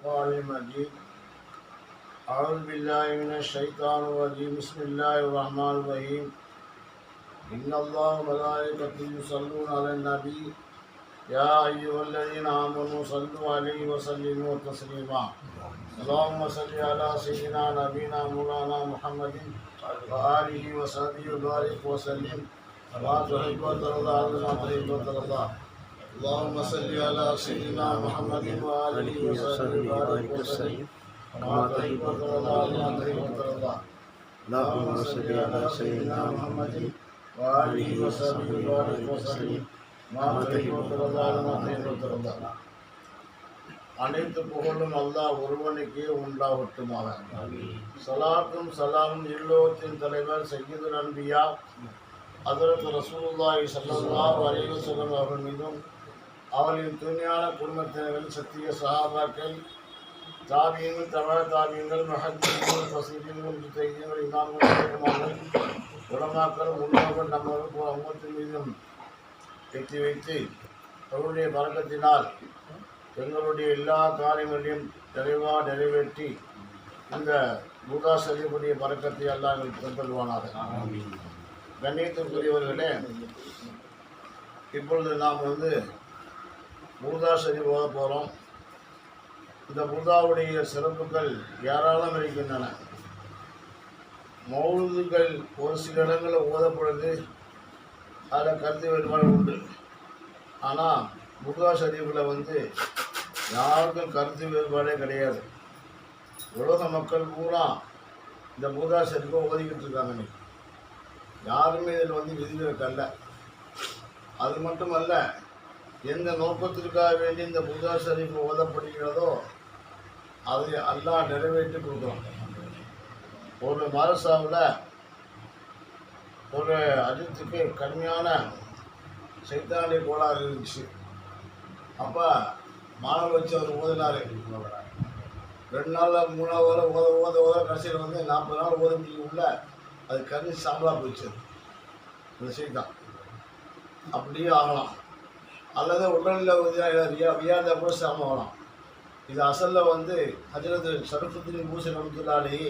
الفرقان المجيد. أعوذ بالله من الشيطان الرجيم. بسم الله الرحمن الرحيم. إن الله وملائكته يصلون على النبي يا أيها الذين آمنوا صلوا عليه وسلموا تسليما. اللهم صل على سيدنا نبينا مولانا محمد وآله وصحبه وبارك وسلم كما تحب وترضى كما تحب وترضى. اللهم صل على سيدنا محمد وآله وصحبه وبارك وسلم كما تحب وترضى كما تحب وترضى. اللهم صل على سيدنا محمد وآله وصحبه وبارك وسلم كما تحب وترضى كما تحب وترضى. அனைத்து புகழும் அல்லாஹ் ஒருவனுக்கே உண்டாகட்டுமாக. சலாத்தும் சலாமும் இல்லோத்தின் தலைவர் சய்யிதுல் அன்பியா ஹஜ்ரத் ரசூலுல்லாஹி ஸல்லல்லாஹு அலைஹி வஸல்லம் அவர்கள் மீதும் அவர்களின் தூய்மையான குடும்பத்தினர்கள் சத்திய சஹாபாக்கள் தாபியங்கள் தவழ தாபியங்கள் மஹத்தீன்கள் ஃபஸீலீன்கள் முஜ்தஹீதீன்கள் இமாம்கள் உலமாக்கள் முன்னோர்கள் நம்மளுக்கு அம்மத்தின் மீதும் எட்டி வைத்து அவருடைய பரக்கத்தினால் எங்களுடைய எல்லா காரியங்களையும் தெளிவாக நிறைவேற்றி இந்த பூதா ஷரீஃபுடைய பரக்கத்தை அல்லாஹ் எங்களுக்கு தந்தல்வானாக. கண்ணியத்திற்குரியவர்களே, இப்பொழுது நாம் பூதா ஷரீஃப் ஓத போகிறோம். இந்த பூதாவுடைய சிறப்புகள் ஏராளம் இருக்கின்றன. மௌலூதுகள் ஒரு சில இடங்களில் ஓதப்படுது, அதில் கருத்து வேறுபாடு உண்டு. ஆனால் பூதா ஷரீஃபில் யாருக்கும் கருத்து வேறுபாடே கிடையாது. உலக மக்கள் பூரா இந்த பூதா ஷரீஃபை ஓதிக்கிட்டு இருக்காங்க. இன்னைக்கு யாருமே இதில் விதிவிலக்கல்ல. அது மட்டுமல்ல, எந்த நோக்கத்திற்காக வேண்டி இந்த பூதா ஷரீஃப் ஓதப்படுகிறதோ அதை அல்லாஹ் நிறைவேற்றி கொடுக்குறோம். ஒரு மதரசாவில் ஒரு அஜித்துக்கு கடுமையான சைத்தானிய கோளாறு இருந்துச்சு. அப்போ மாணவர் வச்சு அவர் ஓதினார். 2 நாளில் 3 ஓத கடைசியில் 40 நாள் ஓத முடியுள்ள அது கண்ணி சாம்பலாக போயிடுச்சு. இந்த சைத்தான் அப்படியே ஆகலாம், அல்லது உடலில் வியாத கூட சாம ஆகலாம். இது அசலில் ஹஜ்ரத் ஷரஃபுத்தீன் பூசி ரஹ்மத்துல்லாஹி